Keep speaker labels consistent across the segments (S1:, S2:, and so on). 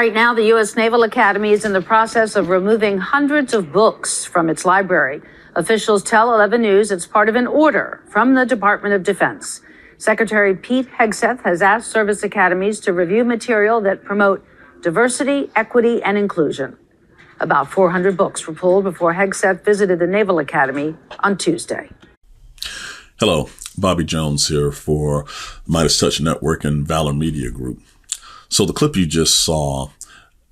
S1: Right now, the US Naval Academy is in the process of removing hundreds of books from its library. Officials tell 11 News it's part of an order from the Department of Defense. Secretary Pete Hegseth has asked service academies to review material that promote diversity, equity, and inclusion. About 400 books were pulled before Hegseth visited the Naval Academy on Tuesday.
S2: Hello, Bobby Jones here for MeidasTouch Network and Valor Media Group. So the clip you just saw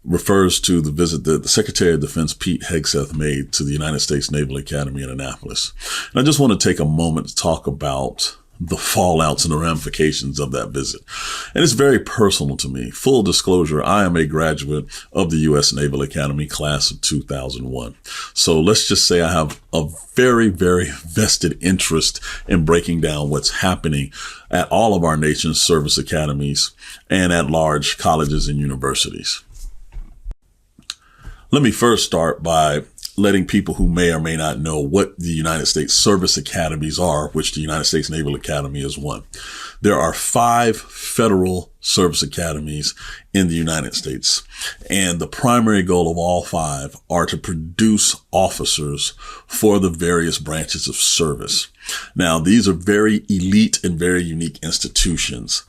S2: refers to the visit that the Secretary of Defense Pete Hegseth made to the United States Naval Academy in Annapolis. And I just want to take a moment to talk about the fallouts and the ramifications of that visit. And it's very personal to me. Full disclosure, I am a graduate of the US Naval Academy class of 2001. So let's just say I have a very, very vested interest in breaking down what's happening at all of our nation's service academies and at large colleges and universities. Let me first start by letting people who may or may not know what the United States Service Academies are, which the United States Naval Academy is one. There are 5 federal service academies in the United States, and the primary goal of all 5 are to produce officers for the various branches of service. Now, these are very elite and very unique institutions.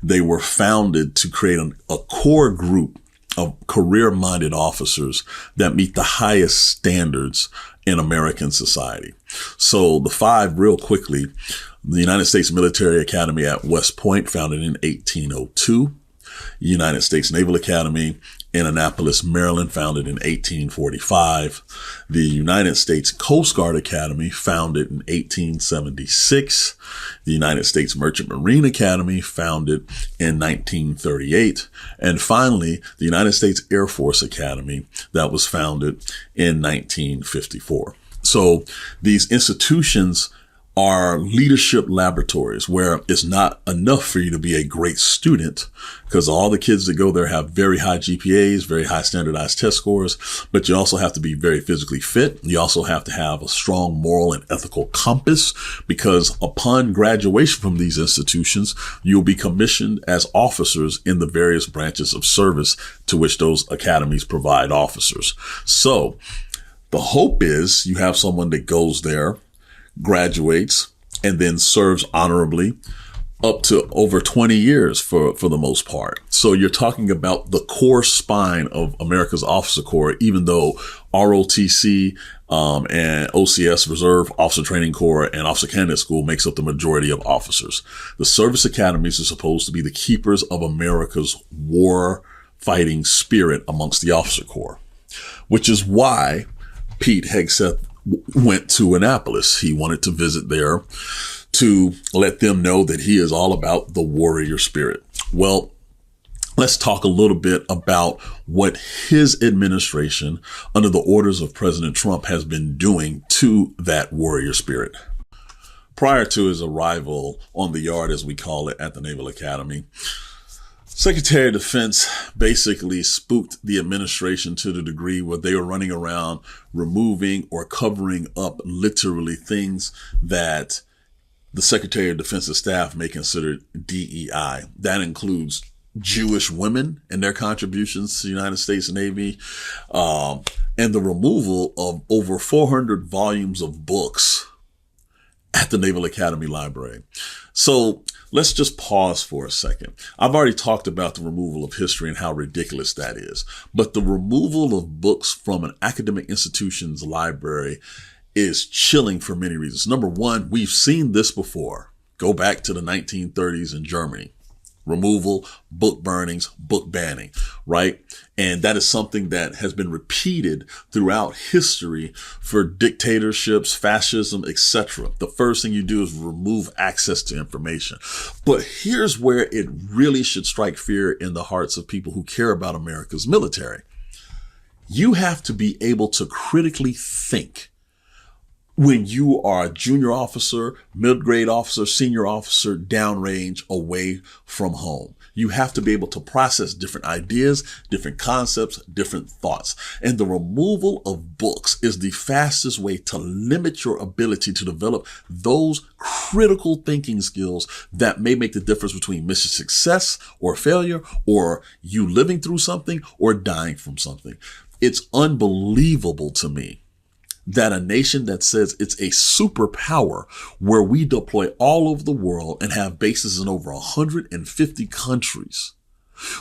S2: They were founded to create a core group of career-minded officers that meet the highest standards in American society. So the 5, real quickly: the United States Military Academy at West Point, founded in 1802. United States Naval Academy in Annapolis, Maryland, founded in 1845. The United States Coast Guard Academy, founded in 1876. The United States Merchant Marine Academy, founded in 1938. And finally, the United States Air Force Academy, that was founded in 1954. So these institutions are leadership laboratories where it's not enough for you to be a great student, because all the kids that go there have very high GPAs, very high standardized test scores, but you also have to be very physically fit. You also have to have a strong moral and ethical compass, because upon graduation from these institutions, you'll be commissioned as officers in the various branches of service to which those academies provide officers. So the hope is you have someone that goes there, graduates, and then serves honorably up to over 20 years for the most part. So you're talking about the core spine of America's officer corps, even though ROTC and OCS, Reserve Officer Training Corps, and Officer Candidate School makes up the majority of officers. The service academies are supposed to be the keepers of America's war fighting spirit amongst the officer corps, which is why Pete Hegseth went to Annapolis. He wanted to visit there to let them know that he is all about the warrior spirit. Well, let's talk a little bit about what his administration, under the orders of President Trump, has been doing to that warrior spirit. Prior to his arrival on the yard, as we call it, at the Naval Academy, Secretary of Defense basically spooked the administration to the degree where they were running around removing or covering up literally things that the Secretary of Defense's staff may consider DEI. That includes Jewish women and their contributions to the United States Navy, and the removal of over 400 volumes of books at the Naval Academy Library. So let's just pause for a second. I've already talked about the removal of history and how ridiculous that is. But the removal of books from an academic institution's library is chilling for many reasons. Number one, we've seen this before. Go back to the 1930s in Germany. Removal, book burnings, book banning, right? And that is something that has been repeated throughout history for dictatorships, fascism, etc. The first thing you do is remove access to information. But here's where it really should strike fear in the hearts of people who care about America's military. You have to be able to critically think when you are a junior officer, mid-grade officer, senior officer, downrange, away from home. You have to be able to process different ideas, different concepts, different thoughts. And the removal of books is the fastest way to limit your ability to develop those critical thinking skills that may make the difference between mission success or failure, or you living through something or dying from something. It's unbelievable to me that a nation that says it's a superpower, where we deploy all over the world and have bases in over 150 countries,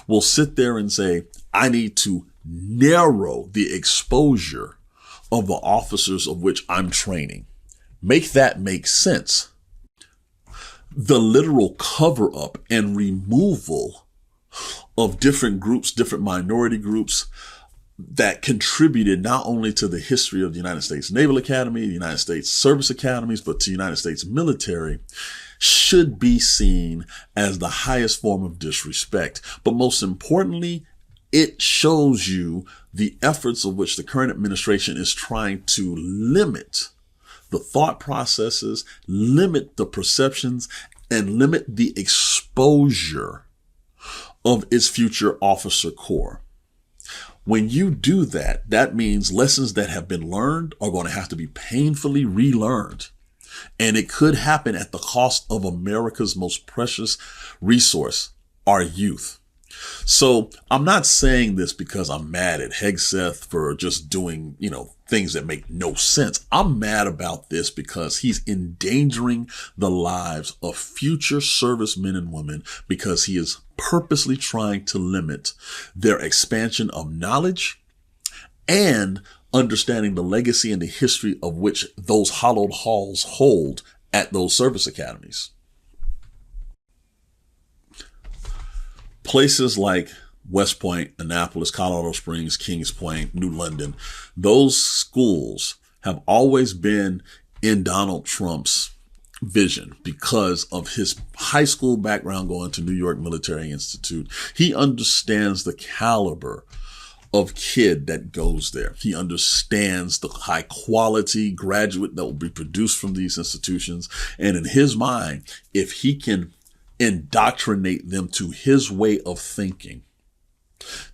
S2: will sit there and say, I need to narrow the exposure of the officers of which I'm training. Make that make sense. The literal cover up and removal of different groups, different minority groups, that contributed not only to the history of the United States Naval Academy, the United States Service Academies, but to the United States military, should be seen as the highest form of disrespect. But most importantly, it shows you the efforts of which the current administration is trying to limit the thought processes, limit the perceptions, and limit the exposure of its future officer corps. When you do that, that means lessons that have been learned are going to have to be painfully relearned. And it could happen at the cost of America's most precious resource, our youth. So I'm not saying this because I'm mad at Hegseth for just doing, things that make no sense. I'm mad about this because he's endangering the lives of future servicemen and women, because he is purposely trying to limit their expansion of knowledge and understanding the legacy and the history of which those hallowed halls hold at those service academies. Places like West Point, Annapolis, Colorado Springs, Kings Point, New London, those schools have always been in Donald Trump's vision because of his high school background going to New York Military Institute. He understands the caliber of kid that goes there. He understands the high quality graduate that will be produced from these institutions. And in his mind, if he can indoctrinate them to his way of thinking,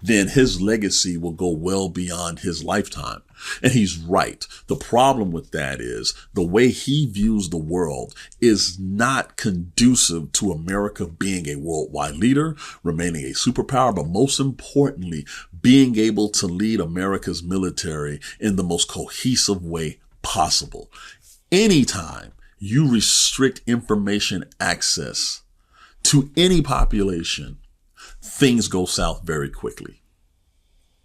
S2: then his legacy will go well beyond his lifetime. And he's right. The problem with that is the way he views the world is not conducive to America being a worldwide leader, remaining a superpower, but most importantly, being able to lead America's military in the most cohesive way possible. Anytime you restrict information access to any population, things go south very quickly.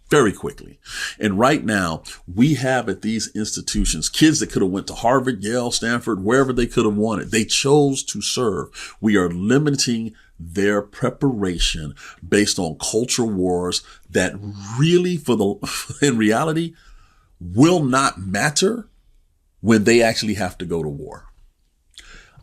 S2: Very quickly. And right now, we have at these institutions kids that could have went to Harvard, Yale, Stanford, wherever they could have wanted. They chose to serve. We are limiting their preparation based on culture wars that really, in reality, will not matter when they actually have to go to war.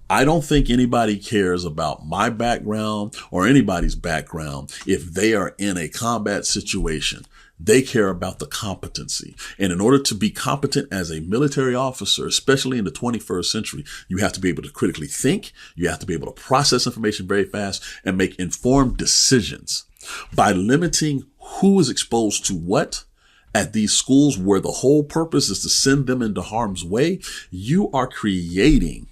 S2: I don't think anybody cares about my background or anybody's background if they are in a combat situation. They care about the competency. And in order to be competent as a military officer, especially in the 21st century, you have to be able to critically think. You have to be able to process information very fast and make informed decisions. By limiting who is exposed to what at these schools, where the whole purpose is to send them into harm's way, you are creating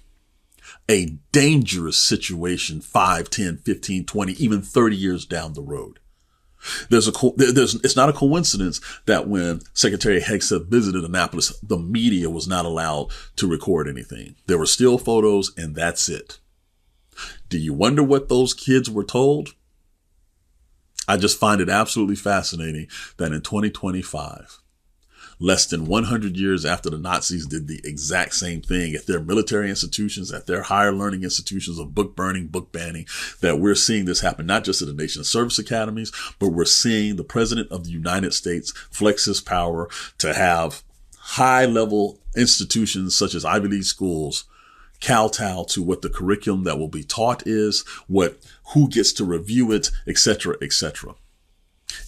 S2: a dangerous situation 5, 10, 15, 20, even 30 years down the road. It's not a coincidence that when Secretary Hegseth visited Annapolis, the media was not allowed to record anything. There were still photos, and that's it. Do you wonder what those kids were told? I just find it absolutely fascinating that in 2025, less than 100 years after the Nazis did the exact same thing at their military institutions, at their higher learning institutions of book burning, book banning, that we're seeing this happen not just at the nation's service academies, but we're seeing the President of the United States flex his power to have high level institutions such as Ivy League schools kowtow to what the curriculum that will be taught is, who gets to review it, etc., etc.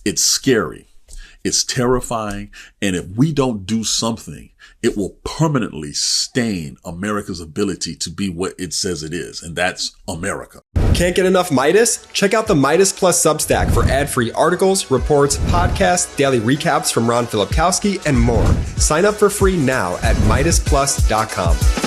S2: It's scary. It's terrifying. And if we don't do something, it will permanently stain America's ability to be what it says it is. And that's America.
S3: Can't get enough Meidas? Check out the Meidas Plus Substack for ad-free articles, reports, podcasts, daily recaps from Ron Filipkowski, and more. Sign up for free now at MeidasPlus.com.